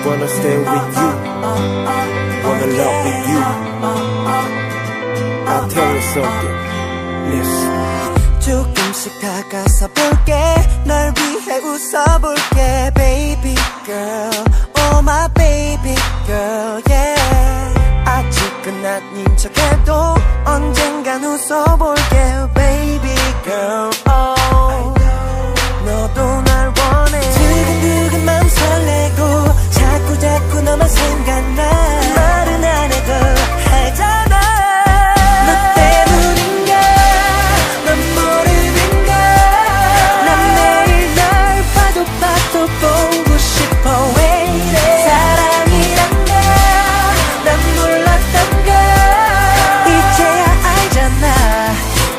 Wanna stay with you, wanna love with you. I'll tell you something, listen. 조금씩 다가서 볼게, 널 위해 웃어볼게. Baby girl, oh my baby girl, yeah. 아직은 아닌 척해도 언젠간 웃어볼게. Baby girl, oh. 너도 날 원해. 두근두근 맘 설레고 자꾸 너만 생각나. 말은 안 해도 알잖아. 너 때문인가 넌 모르는가. 난 매일 널 봐도 보고 싶어. 왜 이래. 사랑이란가 난 몰랐던가. 이제야 알잖아.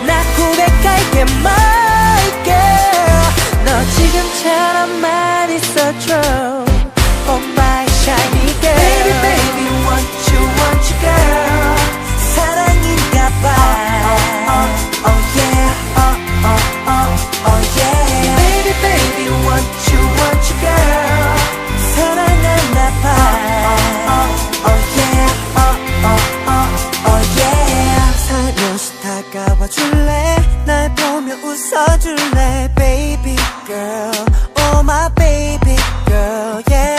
나 고백할게 my girl. 너 지금처럼만 있어줘. Oh my shiny girl. Baby baby want you girl. 사랑인가봐. Oh yeah. Oh yeah. Baby baby want you girl. 사랑하나봐. Oh yeah. Oh yeah. 살며시 다가와줄래. 날 보며 웃어줄래. Baby girl, oh my baby girl, yeah.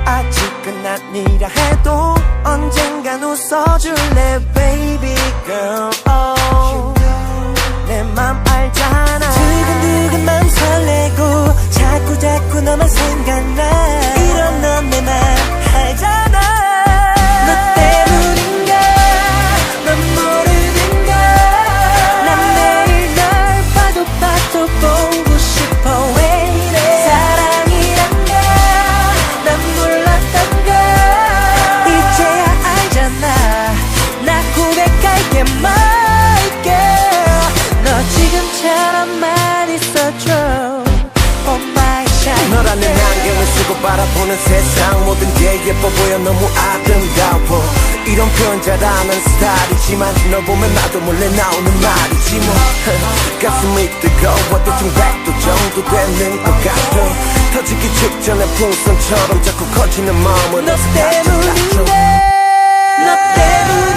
아직은 아니라 해도 언젠간 웃어줄래. Baby girl, oh. 내 맘 알잖아. 두근두근 맘 설레고 자꾸 너만 생각나. 이런 넌 내 맘 알잖아. 너 때문인가 넌 모르는가. 난 매일 널 봐도 보고 싶어. 왜 이래. 사랑이란가 난 몰랐던가. 이제야 알잖아. 나 고백할게 my girl. 너 지금처럼만 있어줘. Oh my shine. 너라는 안경을 쓰고 바라보는 세상. 모든 게 예뻐 보여 너무 아름다워. 이런 표현 잘하는 스타일이지만 널 보면 나도 몰래 나오는 말이지 뭐. 가슴이 뜨거워도 좀 100도 정도 되는 것 같아. 터지기 직전에 풍선처럼 자꾸 커지는 마음을 너 때문인데 너 때문에